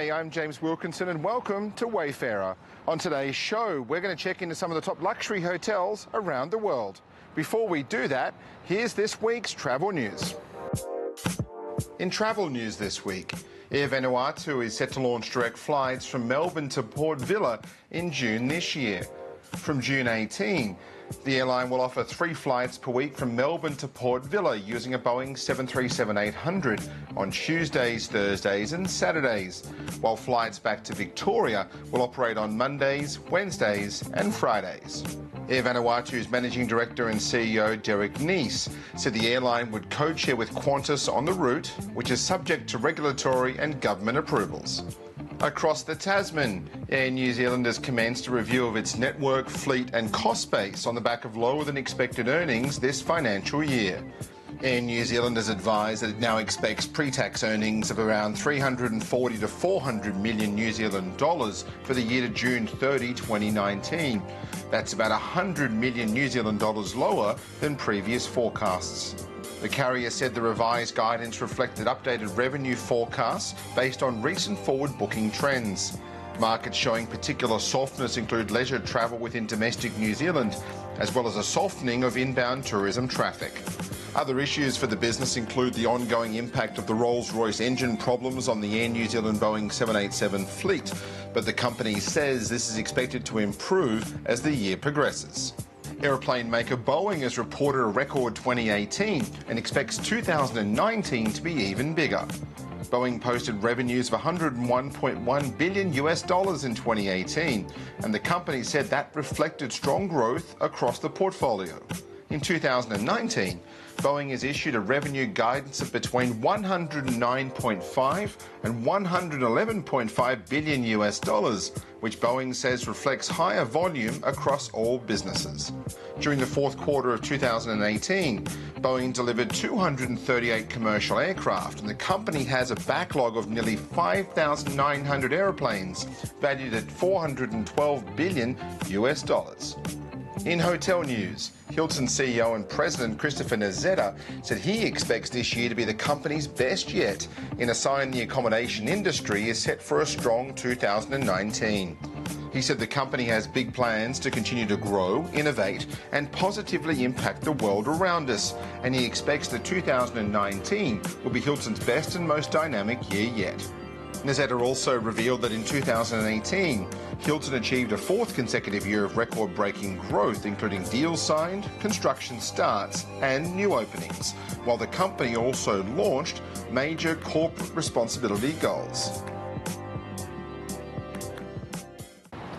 G'day, I'm James Wilkinson and welcome to Wayfarer. On today's show, we're going to check into some of the top luxury hotels around the world. Before we do that, here's this week's travel news. In travel news this week, Air Vanuatu is set to launch direct flights from Melbourne to Port Vila in June this year. From June 18, the airline will offer 3 flights per week from Melbourne to Port Vila using a Boeing 737-800 on Tuesdays, Thursdays and Saturdays, while flights back to Victoria will operate on Mondays, Wednesdays and Fridays. Air Vanuatu's Managing Director and CEO Derek Neese said the airline would co-chair with Qantas on the route, which is subject to regulatory and government approvals. Across the Tasman, Air New Zealand has commenced a review of its network, fleet and cost base on the back of lower than expected earnings this financial year. Air New Zealand has advised that it now expects pre-tax earnings of around 340 to 400 million New Zealand dollars for the year to June 30, 2019. That's about 100 million New Zealand dollars lower than previous forecasts. The carrier said the revised guidance reflected updated revenue forecasts based on recent forward booking trends. Markets showing particular softness include leisure travel within domestic New Zealand, as well as a softening of inbound tourism traffic. Other issues for the business include the ongoing impact of the Rolls-Royce engine problems on the Air New Zealand Boeing 787 fleet, but the company says this is expected to improve as the year progresses. Aeroplane maker Boeing has reported a record 2018 and expects 2019 to be even bigger. Boeing posted revenues of $101.1 billion in 2018, and the company said that reflected strong growth across the portfolio. In 2019, Boeing has issued a revenue guidance of between $109.5 and $111.5 billion, which Boeing says reflects higher volume across all businesses. During the fourth quarter of 2018, Boeing delivered 238 commercial aircraft, and the company has a backlog of nearly 5,900 airplanes, valued at $412 billion. In hotel news, Hilton CEO and President Christopher Nazzetta said he expects this year to be the company's best yet, in a sign the accommodation industry is set for a strong 2019. He said the company has big plans to continue to grow, innovate and positively impact the world around us, and he expects that 2019 will be Hilton's best and most dynamic year yet. Nazzetta also revealed that in 2018, Hilton achieved a 4th consecutive year of record-breaking growth, including deals signed, construction starts and new openings, while the company also launched major corporate responsibility goals.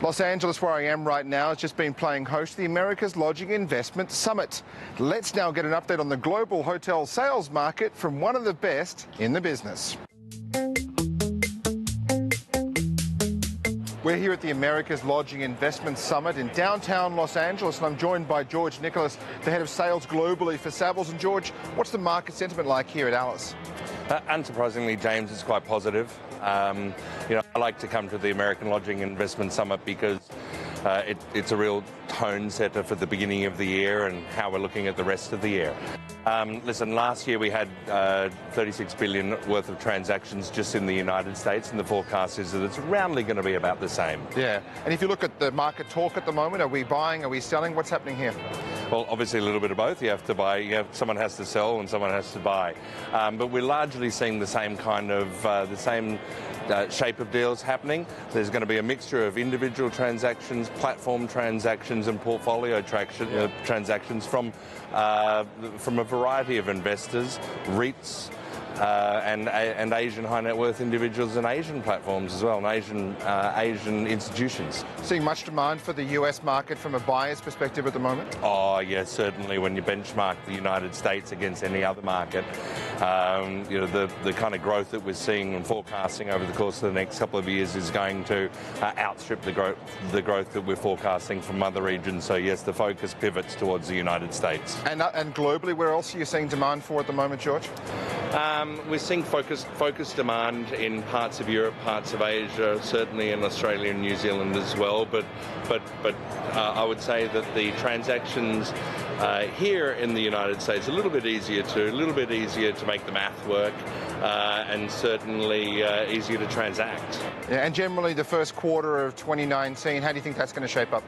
Los Angeles, where I am right now, has just been playing host to the America's Lodging Investment Summit. Let's now get an update on the global hotel sales market from one of the best in the business. We're here at the America's Lodging Investment Summit in downtown Los Angeles, and I'm joined by George Nicholas, the head of sales globally for Savills. And George, what's the market sentiment like here at Alice? Unsurprisingly, James, it's quite positive. I like to come to the American Lodging Investment Summit because it's a real tone setter for the beginning of the year and how we're looking at the rest of the year. Listen, last year we had 36 billion worth of transactions just in the United States, and the forecast is that it's roundly going to be about the same. Yeah, and if you look at the market talk at the moment, are we buying, are we selling? What's happening here? Well, obviously a little bit of both. You have to buy, someone has to sell and someone has to buy. But we're largely seeing the same kind of, shape of deals happening. There's going to be a mixture of individual transactions, platform transactions and portfolio transactions from a variety of investors, REITs, and Asian high net worth individuals and Asian platforms as well, and Asian institutions. Seeing much demand for the US market from a buyer's perspective at the moment? Oh yes, certainly. When you benchmark the United States against any other market, the kind of growth that we're seeing and forecasting over the course of the next couple of years is going to outstrip the growth that we're forecasting from other regions. So yes, the focus pivots towards the United States. And globally, where else are you seeing demand for at the moment, George? We're seeing focused demand in parts of Europe, parts of Asia, certainly in Australia and New Zealand as well. But I would say that the transactions Here in the United States, a little bit easier to make the math work, and certainly easier to transact. Yeah, and generally the first quarter of 2019, how do you think that's going to shape up?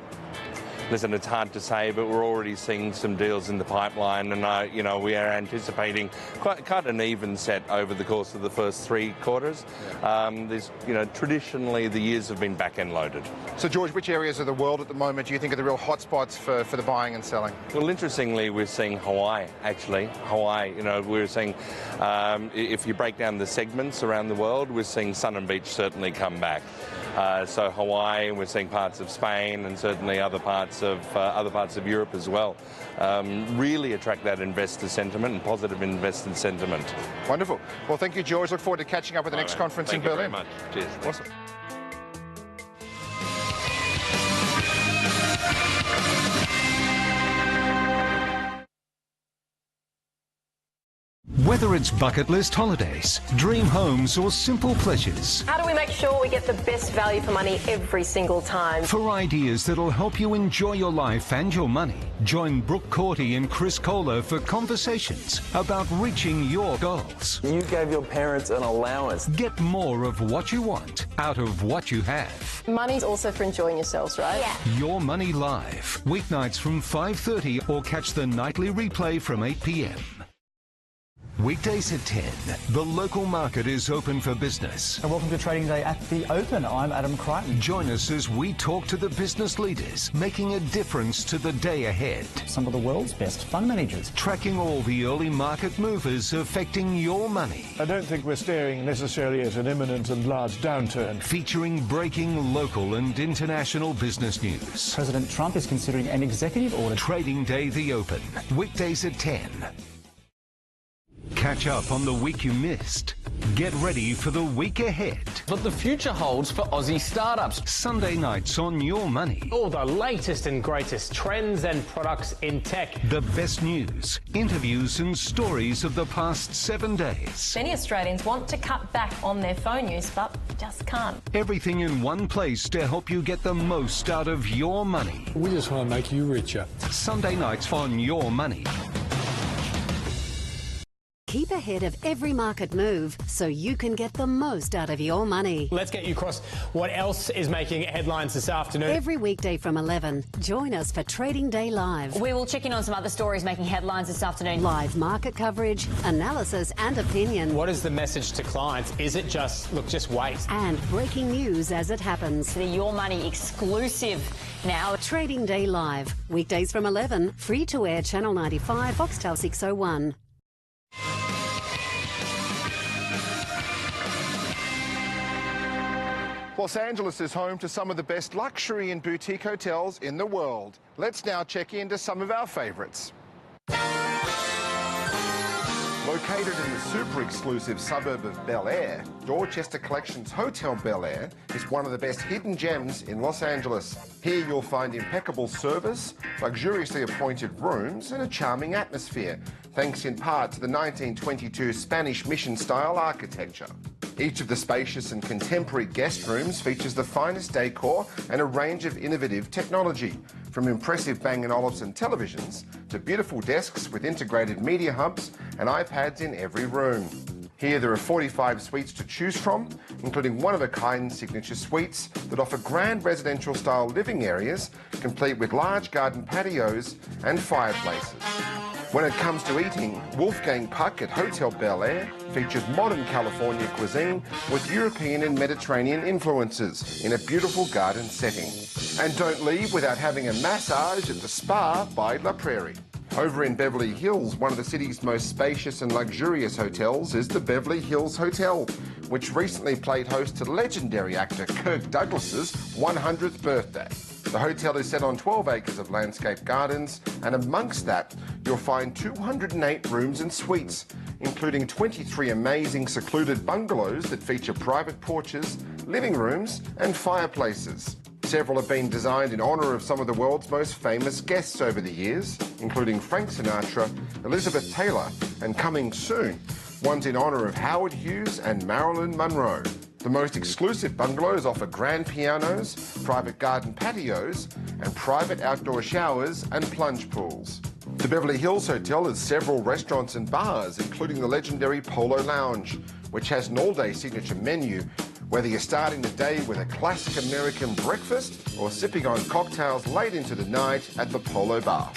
Listen, it's hard to say, but we're already seeing some deals in the pipeline, and we are anticipating quite an even set over the course of the first 3 quarters. Traditionally the years have been back-end loaded. So, George, which areas of the world at the moment do you think are the real hotspots for the buying and selling? Well, interestingly, we're seeing Hawaii, actually. Hawaii, we're seeing, if you break down the segments around the world, we're seeing sun and beach certainly come back. So Hawaii, we're seeing parts of Spain and certainly other parts of Europe as well. Really attract that investor sentiment and positive investor sentiment. Wonderful. Well, thank you, George. Look forward to catching up at the next conference in Berlin. Thank you very much. Cheers. Awesome. Whether it's bucket list holidays, dream homes or simple pleasures. How do we make sure we get the best value for money every single time? For ideas that'll help you enjoy your life and your money, join Brooke Corty and Chris Kohler for conversations about reaching your goals. You gave your parents an allowance. Get more of what you want out of what you have. Money's also for enjoying yourselves, right? Yeah. Your Money Live, weeknights from 5:30 or catch the nightly replay from 8 p.m. Weekdays at 10, the local market is open for business. And welcome to Trading Day at the Open. I'm Adam Crichton. Join us as we talk to the business leaders, making a difference to the day ahead. Some of the world's best fund managers. Tracking all the early market movers affecting your money. I don't think we're staring necessarily at an imminent and large downturn. Featuring breaking local and international business news. President Trump is considering an executive order. Trading Day the Open, weekdays at 10. Catch up on the week you missed. Get ready for the week ahead. What the future holds for Aussie startups. Sunday nights on Your Money. All the latest and greatest trends and products in tech. The best news, interviews and stories of the past 7 days. Many Australians want to cut back on their phone use, but just can't. Everything in one place to help you get the most out of your money. We just want to make you richer. Sunday nights on Your Money. Keep ahead of every market move so you can get the most out of your money. Let's get you across what else is making headlines this afternoon. Every weekday from 11, join us for Trading Day Live. We will check in on some other stories making headlines this afternoon. Live market coverage, analysis and opinion. What is the message to clients? Is it just wait? And breaking news as it happens. The Your Money exclusive now. Trading Day Live, weekdays from 11, free to air Channel 95, Foxtel 601. Los Angeles is home to some of the best luxury and boutique hotels in the world. Let's now check into some of our favourites. Located in the super exclusive suburb of Bel Air, Dorchester Collection's Hotel Bel Air is one of the best hidden gems in Los Angeles. Here you'll find impeccable service, luxuriously appointed rooms and a charming atmosphere, thanks in part to the 1922 Spanish mission-style architecture. Each of the spacious and contemporary guest rooms features the finest decor and a range of innovative technology, from impressive Bang & Olufsen televisions to beautiful desks with integrated media hubs and iPads in every room. Here there are 45 suites to choose from, including one-of-a-kind signature suites that offer grand residential-style living areas, complete with large garden patios and fireplaces. When it comes to eating, Wolfgang Puck at Hotel Bel Air features modern California cuisine with European and Mediterranean influences in a beautiful garden setting. And don't leave without having a massage at the Spa by La Prairie. Over in Beverly Hills, one of the city's most spacious and luxurious hotels is the Beverly Hills Hotel, which recently played host to legendary actor Kirk Douglas's 100th birthday. The hotel is set on 12 acres of landscape gardens, and amongst that, you'll find 208 rooms and suites, including 23 amazing secluded bungalows that feature private porches, living rooms, and fireplaces. Several have been designed in honour of some of the world's most famous guests over the years, including Frank Sinatra, Elizabeth Taylor, and coming soon, one's in honour of Howard Hughes and Marilyn Monroe. The most exclusive bungalows offer grand pianos, private garden patios, and private outdoor showers and plunge pools. The Beverly Hills Hotel has several restaurants and bars, including the legendary Polo Lounge, which has an all-day signature menu, whether you're starting the day with a classic American breakfast or sipping on cocktails late into the night at the Polo Bar.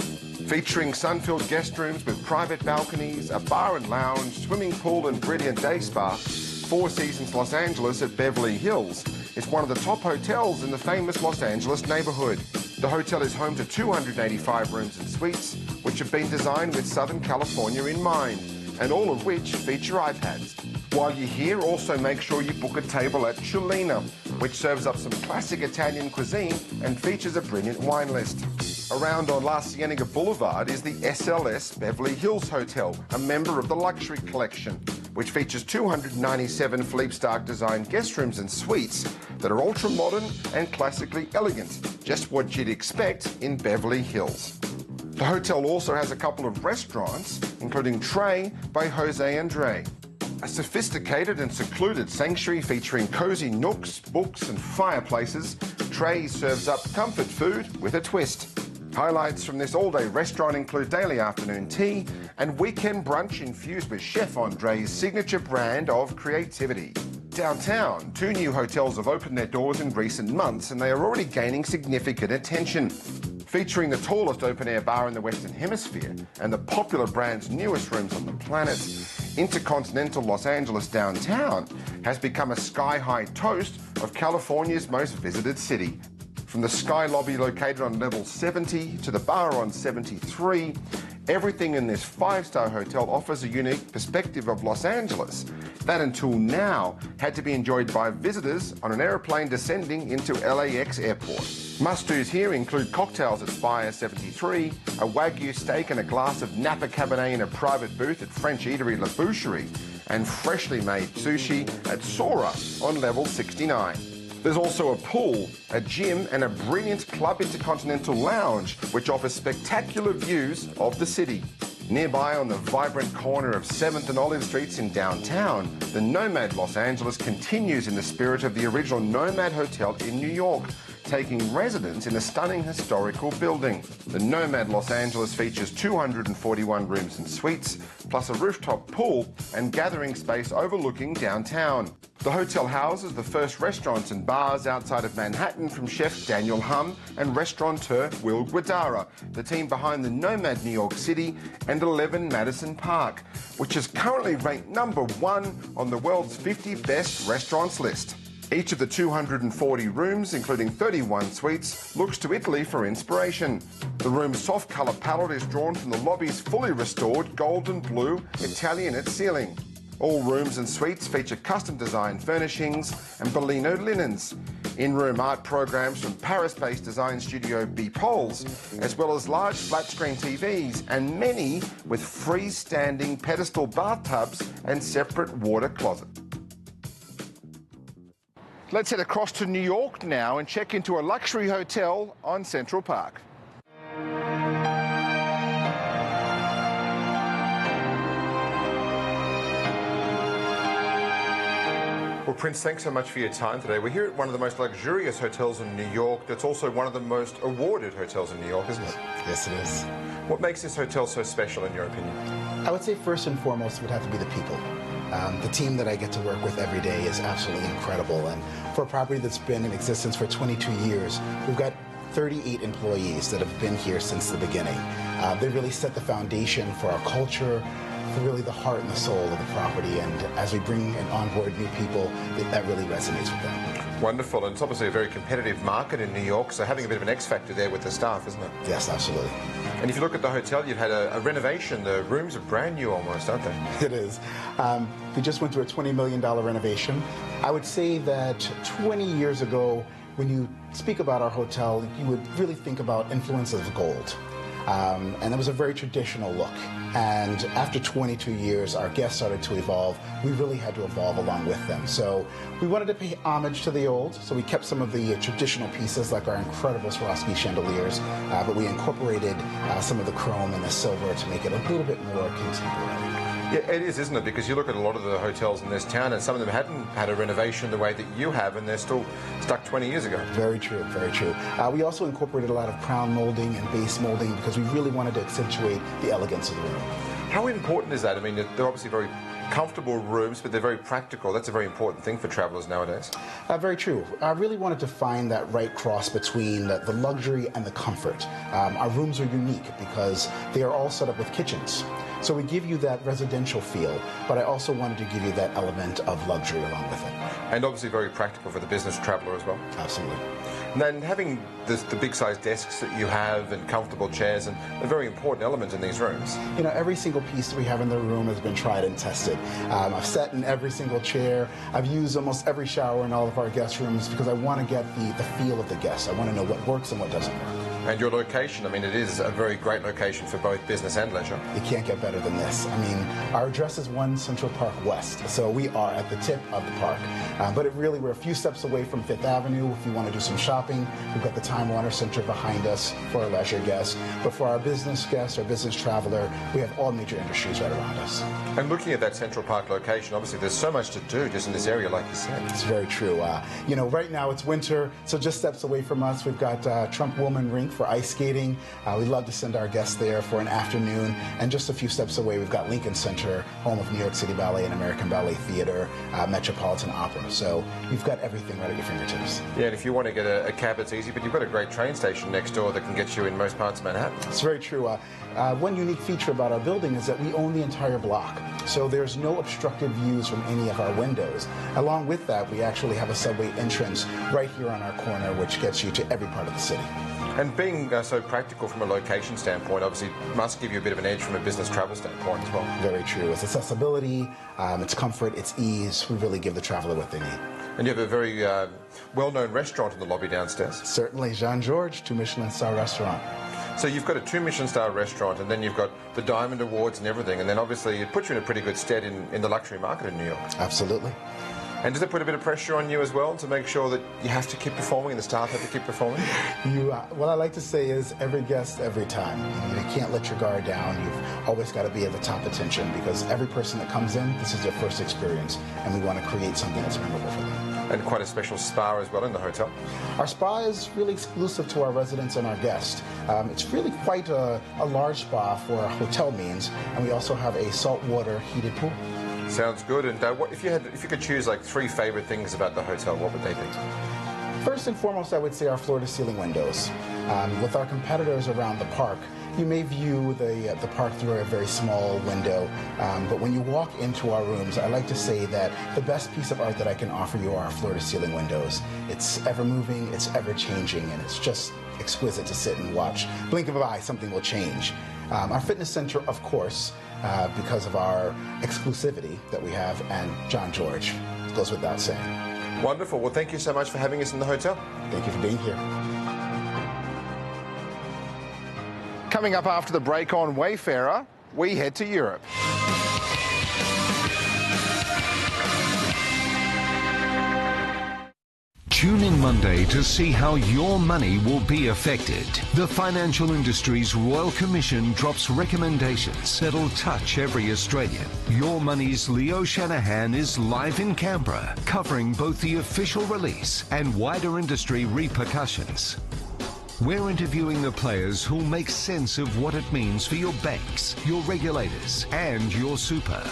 Featuring sun-filled guest rooms with private balconies, a bar and lounge, swimming pool and brilliant day spa, Four Seasons Los Angeles at Beverly Hills is one of the top hotels in the famous Los Angeles neighborhood. The hotel is home to 285 rooms and suites, which have been designed with Southern California in mind, and all of which feature iPads. While you're here, also make sure you book a table at Chilina, which serves up some classic Italian cuisine and features a brilliant wine list. Around on La Cienega Boulevard is the SLS Beverly Hills Hotel, a member of the Luxury Collection, which features 297 Philippe Starck designed guest rooms and suites that are ultra-modern and classically elegant, just what you'd expect in Beverly Hills. The hotel also has a couple of restaurants, including Trey by Jose Andre, a sophisticated and secluded sanctuary featuring cozy nooks, books and fireplaces. Trey serves up comfort food with a twist. Highlights from this all-day restaurant include daily afternoon tea and weekend brunch infused with Chef Andre's signature brand of creativity. Downtown, 2 new hotels have opened their doors in recent months and they are already gaining significant attention. Featuring the tallest open-air bar in the Western Hemisphere and the popular brand's newest rooms on the planet, InterContinental Los Angeles downtown has become a sky-high toast of California's most visited city. From the Sky Lobby located on level 70 to the bar on 73, everything in this 5-star hotel offers a unique perspective of Los Angeles that until now had to be enjoyed by visitors on an airplane descending into LAX airport. Must-dos here include cocktails at Spire 73, a Wagyu steak and a glass of Napa Cabernet in a private booth at French eatery La Boucherie, and freshly made sushi at Sora on level 69. There's also a pool, a gym and a brilliant Club InterContinental lounge which offers spectacular views of the city. Nearby on the vibrant corner of 7th and Olive Streets in downtown, the NoMad Los Angeles continues in the spirit of the original NoMad Hotel in New York, taking residence in a stunning historical building. The NoMad Los Angeles features 241 rooms and suites, plus a rooftop pool and gathering space overlooking downtown. The hotel houses the first restaurants and bars outside of Manhattan from chef Daniel Hum and restaurateur Will Guadara, the team behind the NoMad New York City and 11 Madison Park, which is currently ranked #1 on the world's 50 best restaurants list. Each of the 240 rooms, including 31 suites, looks to Italy for inspiration. The room's soft colour palette is drawn from the lobby's fully restored golden blue Italianate ceiling. All rooms and suites feature custom-designed furnishings and Bellino linens. In-room art programs from Paris-based design studio B-Poles, as well as large flat-screen TVs and many with freestanding pedestal bathtubs and separate water closets. Let's head across to New York now and check into a luxury hotel on Central Park. Well, Prince, thanks so much for your time today. We're here at one of the most luxurious hotels in New York. That's also one of the most awarded hotels in New York, isn't it? Yes, it is. What makes this hotel so special, in your opinion? I would say first and foremost would have to be the people. The team that I get to work with every day is absolutely incredible. And for a property that's been in existence for 22 years, we've got 38 employees that have been here since the beginning. They really set the foundation for our culture, for really the heart and the soul of the property. And as we bring and onboard new people, that really resonates with them. Wonderful. And it's obviously a very competitive market in New York, so having a bit of an X factor there with the staff, isn't it? Yes, absolutely. And if you look at the hotel, you've had a renovation. The rooms are brand new almost, aren't they? It is. We just went through a $20 million renovation. I would say that 20 years ago, when you speak about our hotel, you would really think about influences of gold. And it was a very traditional look. And after 22 years, our guests started to evolve. We really had to evolve along with them. So we wanted to pay homage to the old. So we kept some of the traditional pieces, like our incredible Swarovski chandeliers, but we incorporated some of the chrome and the silver to make it a little bit more contemporary. Yeah, it is, isn't it? Because you look at a lot of the hotels in this town and some of them hadn't had a renovation the way that you have, and they're still stuck 20 years ago. Very true, very true. We also incorporated a lot of crown molding and base molding because we really wanted to accentuate the elegance of the room. How important is that? I mean, they're obviously very comfortable rooms, but they're very practical. That's a very important thing for travellers nowadays. Very true. I really wanted to find that right cross between the luxury and the comfort. Our rooms are unique because they are all set up with kitchens. So we give you that residential feel, but I also wanted to give you that element of luxury along with it. And obviously very practical for the business traveller as well. Absolutely. And then having the big-sized desks that you have and comfortable chairs, and a very important element in these rooms. You know, every single piece that we have in the room has been tried and tested. I've sat in every single chair. I've used almost every shower in all of our guest rooms because I want to get the feel of the guest. I want to know what works and what doesn't work. And your location, I mean, it is a very great location for both business and leisure. You can't get better than this. I mean, our address is 1 Central Park West, so we are at the tip of the park. But we're a few steps away from 5th Avenue if you want to do some shopping. We've got the Time Warner Center behind us for our leisure guests. But for our business guests, our business traveler, we have all major industries right around us. And looking at that Central Park location, obviously there's so much to do just in this area, like you said. It's very true. You know, right now it's winter, so just steps away from us, we've got Trump Woolman Rink for ice skating. We'd love to send our guests there for an afternoon. And just a few steps away, we've got Lincoln Center, home of New York City Ballet and American Ballet Theater, Metropolitan Opera. So you've got everything right at your fingertips. Yeah, and if you want to get a cab, it's easy, but you've got a great train station next door that can get you in most parts of Manhattan. It's very true. One unique feature about our building is that we own the entire block. So there's no obstructive views from any of our windows. Along with that, we actually have a subway entrance right here on our corner, which gets you to every part of the city. And being so practical from a location standpoint, obviously must give you a bit of an edge from a business travel standpoint as well. Very true. It's accessibility, it's comfort, it's ease. We really give the traveler what they need. And you have a very well-known restaurant in the lobby downstairs. Certainly, Jean George, 2 Michelin star restaurant. So you've got a 2 Michelin star restaurant, and then you've got the Diamond Awards and everything, and then obviously it puts you in a pretty good stead in the luxury market in New York. Absolutely. And does it put a bit of pressure on you as well to make sure that you have to keep performing and the staff have to keep performing? What I like to say is every guest, every time. You can't let your guard down. You've always got to be at the top attention because every person that comes in, this is their first experience, and we want to create something that's memorable for them. And quite a special spa as well in the hotel. Our spa is really exclusive to our residents and our guests. It's really quite a large spa for our hotel means, and we also have a saltwater heated pool. Sounds good. And if you could choose like 3 favorite things about the hotel, what would they be? First and foremost, I would say our floor-to-ceiling windows. With our competitors around the park, you may view the park through a very small window, but when you walk into our rooms, I like to say that the best piece of art that I can offer you are our floor-to-ceiling windows. It's ever-moving, it's ever-changing, and it's just exquisite to sit and watch. Blink of an eye, something will change. Our fitness center, of course, because of our exclusivity that we have, and John George, goes without saying. Wonderful. Well, thank you so much for having us in the hotel. Thank you for being here. Coming up after the break on Wayfarer, we head to Europe. Tune in Monday to see how your money will be affected. The financial industry's Royal Commission drops recommendations that'll touch every Australian. Your Money's Leo Shanahan is live in Canberra, covering both the official release and wider industry repercussions. We're interviewing the players who'll make sense of what it means for your banks, your regulators, and your super.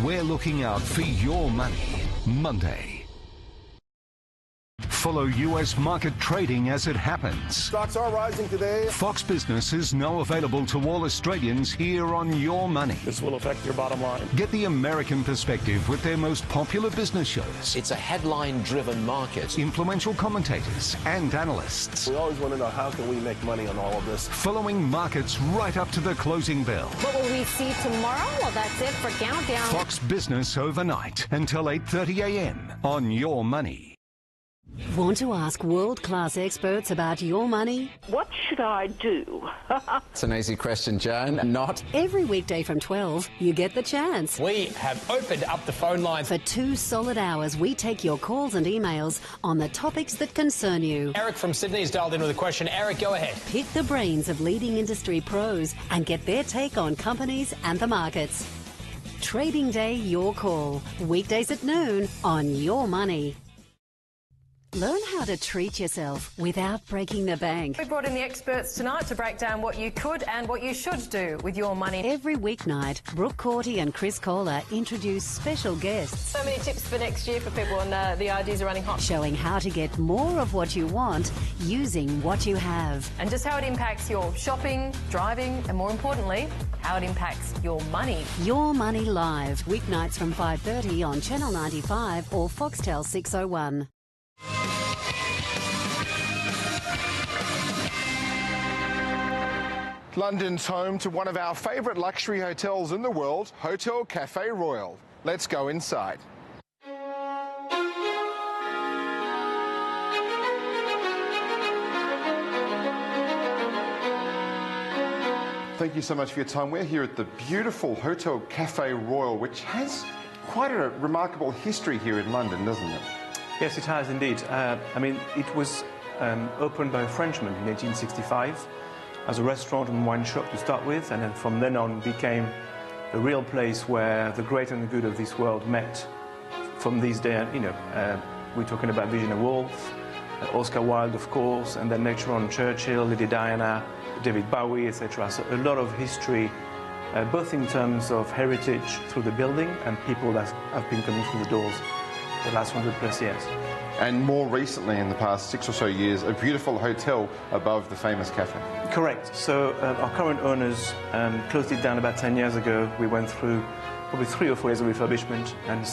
We're looking out for your money. Monday. Follow U.S. market trading as it happens. Stocks are rising today. Fox Business is now available to all Australians here on Your Money. This will affect your bottom line. Get the American perspective with their most popular business shows. It's a headline-driven market. Influential commentators and analysts. We always want to know how can we make money on all of this. Following markets right up to the closing bell. What will we see tomorrow? Well, that's it for Countdown. Fox Business overnight until 8:30 a.m. on Your Money. Want to ask world-class experts about your money? What should I do? It's an easy question, Joan. Not. Every weekday from 12, you get the chance. We have opened up the phone lines. For 2 solid hours, we take your calls and emails on the topics that concern you. Eric from Sydney is dialed in with a question. Eric, go ahead. Pick the brains of leading industry pros and get their take on companies and the markets. Trading Day Your Call. Weekdays at noon on Your Money. Learn how to treat yourself without breaking the bank. We brought in the experts tonight to break down what you could and what you should do with your money. Every weeknight, Brooke Corty and Chris Kohler introduce special guests. So many tips for next year for people, and the ideas are running hot. Showing how to get more of what you want using what you have. And just how it impacts your shopping, driving, and more importantly, how it impacts your money. Your Money Live, weeknights from 5:30 on Channel 95 or Foxtel 601. London's home to one of our favourite luxury hotels in the world, Hotel Cafe Royal. Let's go inside. Thank you so much for your time. We're here at the beautiful Hotel Cafe Royal, which has quite a remarkable history here in London, doesn't it? Yes, it has indeed. I mean, it was opened by a Frenchman in 1865 as a restaurant and wine shop to start with, and then from then on became a real place where the great and the good of this world met. From these days, you know, we're talking about Virginia Woolf, Oscar Wilde, of course, and then later on Churchill, Lady Diana, David Bowie, etc. So a lot of history, both in terms of heritage through the building and people that have been coming through the doors the last 100+ years. And more recently, in the past 6 or so years, a beautiful hotel above the famous cafe. Correct. So our current owners closed it down about 10 years ago. We went through probably 3 or 4 years of refurbishment, and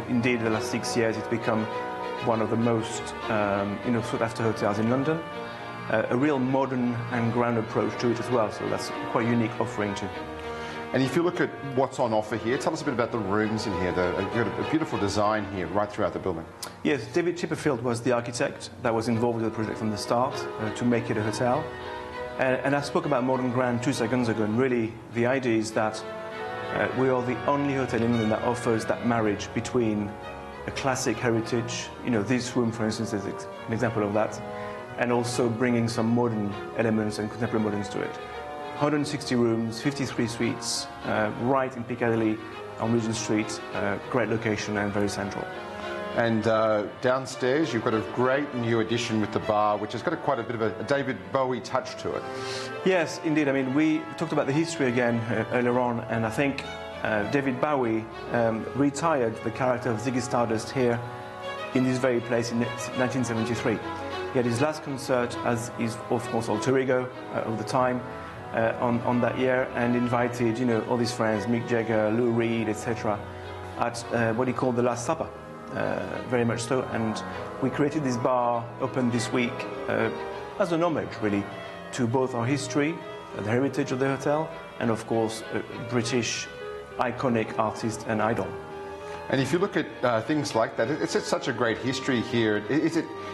indeed the last 6 years it's become one of the most sought after hotels in London. A real modern and grand approach to it as well, so that's quite a unique offering too. And if you look at what's on offer here, tell us a bit about the rooms in here. You've got a beautiful design here right throughout the building. Yes, David Chipperfield was the architect that was involved with the project from the start to make it a hotel. And I spoke about modern grand 2 seconds ago, and really the idea is that we are the only hotel in London that offers that marriage between a classic heritage, you know, this room for instance is an example of that, and also bringing some modern elements and contemporary moderns to it. 160 rooms, 53 suites, right in Piccadilly on Regent Street, great location and very central. And downstairs you've got a great new addition with the bar, which has got quite a bit of a David Bowie touch to it. Yes, indeed. I mean, we talked about the history again earlier on, and I think David Bowie retired the character of Ziggy Stardust here in this very place in 1973. He had his last concert as his, of course, alter ego of the time, on that year, and invited, you know, all his friends, Mick Jagger, Lou Reed, etc., at what he called the Last Supper, very much so. And we created this bar, opened this week, as an homage, really, to both our history, the heritage of the hotel, and of course, a British iconic artist and idol. And if you look at things like that, it's such a great history here.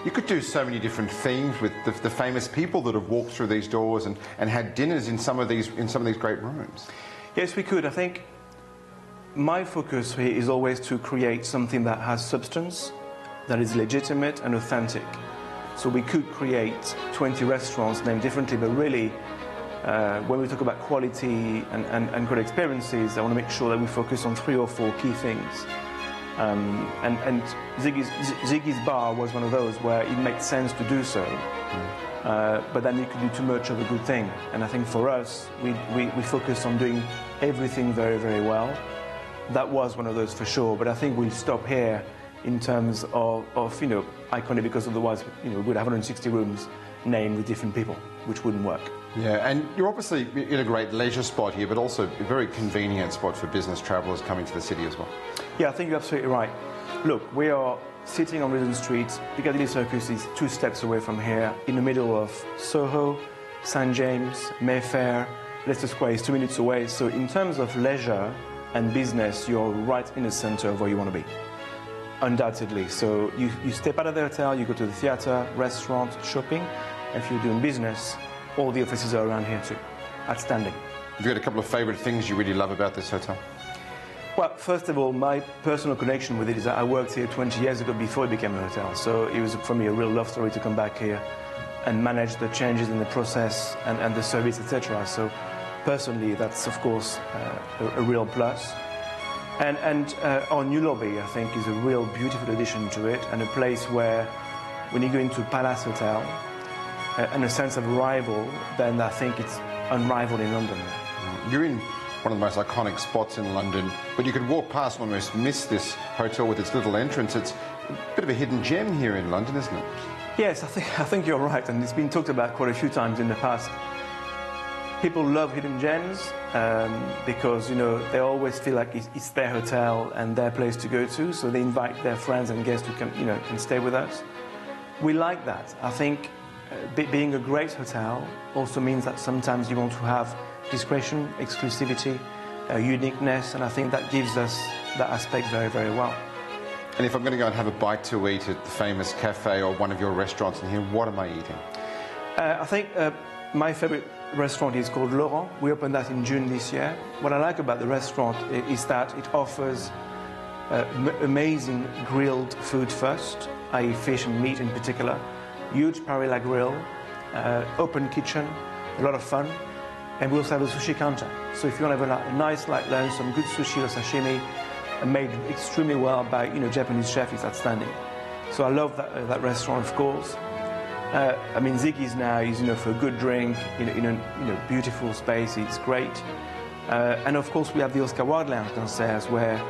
You could do so many different themes with the famous people that have walked through these doors and had dinners in some of these great rooms. Yes, we could. I think my focus here is always to create something that has substance, that is legitimate and authentic. So we could create 20 restaurants named differently, but really, when we talk about quality and good experiences, I want to make sure that we focus on 3 or 4 key things. And Ziggy's bar was one of those where it made sense to do so, but then you could do too much of a good thing. And I think for us, we focus on doing everything very, very well. That was one of those for sure, but I think we'll stop here in terms of you know, iconic, because otherwise, you know, we'd have 160 rooms named with different people, which wouldn't work. Yeah, and you're obviously in a great leisure spot here, but also a very convenient spot for business travellers coming to the city as well. Yeah, I think you're absolutely right. Look, we are sitting on Regent Street. Piccadilly Circus is 2 steps away from here, in the middle of Soho, St James, Mayfair. Leicester Square is 2 minutes away. So in terms of leisure and business, you're right in the centre of where you want to be, undoubtedly. So you step out of the hotel, you go to the theatre, restaurant, shopping. If you're doing business, all the offices are around here too. Outstanding. Have you got a couple of favourite things you really love about this hotel? Well, first of all, my personal connection with it is that I worked here 20 years ago before it became a hotel. So it was, for me, a real love story to come back here and manage the changes in the process and the service, etc. So personally, that's, of course, a real plus. And our new lobby, I think, is a real beautiful addition to it, and a place where, when you go into Palace Hotel, and a sense of arrival, then I think it's unrivaled in London. You're in one of the most iconic spots in London, but you could walk past and almost miss this hotel with its little entrance. It's a bit of a hidden gem here in London, isn't it? Yes, I think you're right, and it's been talked about quite a few times in the past. People love hidden gems because, you know, they always feel like it's their hotel and their place to go to, so they invite their friends and guests who can stay with us. We like that. I think being a great hotel also means that sometimes you want to have discretion, exclusivity, uniqueness, and I think that gives us that aspect very, very well. And if I'm going to go and have a bite to eat at the famous cafe or one of your restaurants in here, what am I eating? I think my favourite restaurant is called Laurent. We opened that in June this year. What I like about the restaurant is that it offers amazing grilled food first, i.e. fish and meat in particular, huge parrilla grill, open kitchen, a lot of fun, and we also have a sushi counter. So if you want to have a nice light lunch, some good sushi or sashimi, made extremely well by Japanese chef, is outstanding. So I love that restaurant, of course. I mean, Ziggy's now is for a good drink in a beautiful space. It's great. And of course we have the Oscar Wilde Lounge downstairs, where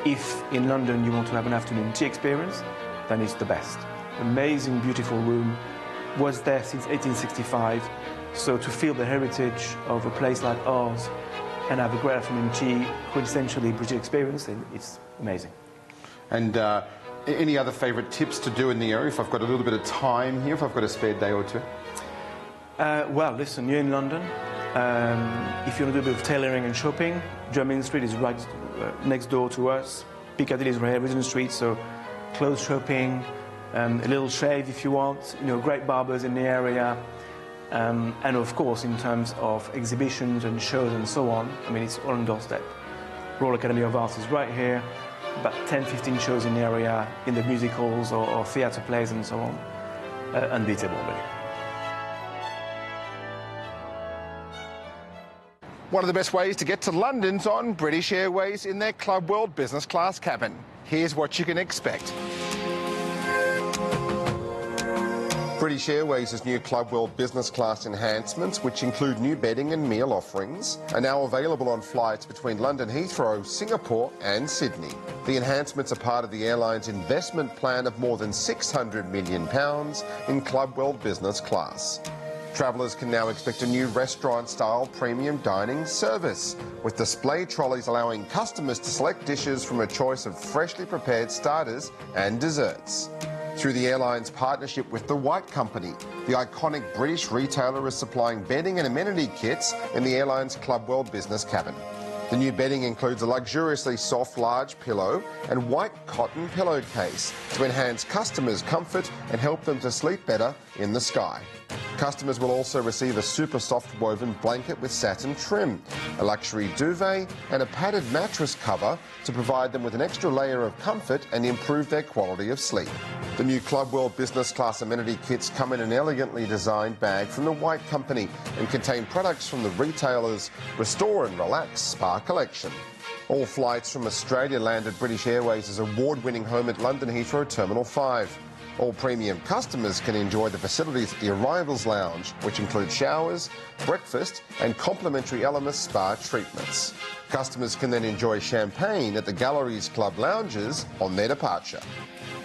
if in London you want to have an afternoon tea experience, then it's the best. Amazing, beautiful room. Was there since 1865. So to feel the heritage of a place like ours and have a great afternoon tea, quintessentially British experience, it's amazing. And any other favourite tips to do in the area if I've got a little bit of time here, if I've got a spare day or two? Well, listen, you're in London. If you want to do a bit of tailoring and shopping, Jermyn Street is right next door to us. Piccadilly is right here, Regent Street, so clothes shopping, a little shave if you want, great barbers in the area. And of course, in terms of exhibitions and shows and so on, I mean, it's all on doorstep. Royal Academy of Arts is right here, about 10-15 shows in the area, in the music halls or theatre plays and so on. Unbeatable, really. One of the best ways to get to London's on British Airways in their Club World business class cabin. Here's what you can expect. British Airways' new Club World business class enhancements, which include new bedding and meal offerings, are now available on flights between London Heathrow, Singapore and Sydney. The enhancements are part of the airline's investment plan of more than £600 million in Club World business class. Travellers can now expect a new restaurant-style premium dining service, with display trolleys allowing customers to select dishes from a choice of freshly prepared starters and desserts. Through the airline's partnership with The White Company, the iconic British retailer is supplying bedding and amenity kits in the airline's Club World business cabin. The new bedding includes a luxuriously soft large pillow and white cotton pillowcase to enhance customers' comfort and help them to sleep better in the sky. Customers will also receive a super soft woven blanket with satin trim, a luxury duvet and a padded mattress cover to provide them with an extra layer of comfort and improve their quality of sleep. The new Club World business class amenity kits come in an elegantly designed bag from the White Company and contain products from the retailer's Restore and Relax Spa collection. All flights from Australia land at British Airways' award-winning home at London Heathrow Terminal 5. All premium customers can enjoy the facilities at the Arrivals Lounge, which include showers, breakfast and complimentary LMS spa treatments. Customers can then enjoy champagne at the Galleries Club lounges on their departure.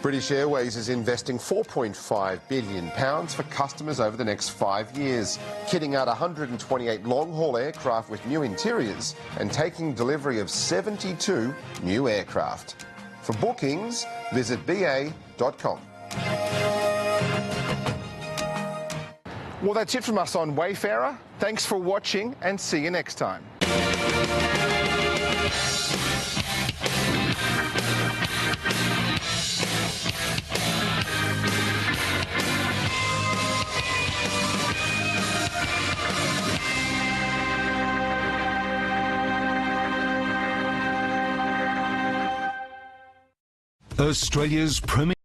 British Airways is investing £4.5 billion for customers over the next 5 years, kitting out 128 long-haul aircraft with new interiors and taking delivery of 72 new aircraft. For bookings, visit ba.com. Well, that's it from us on Wayfarer. Thanks for watching and see you next time. Australia's premier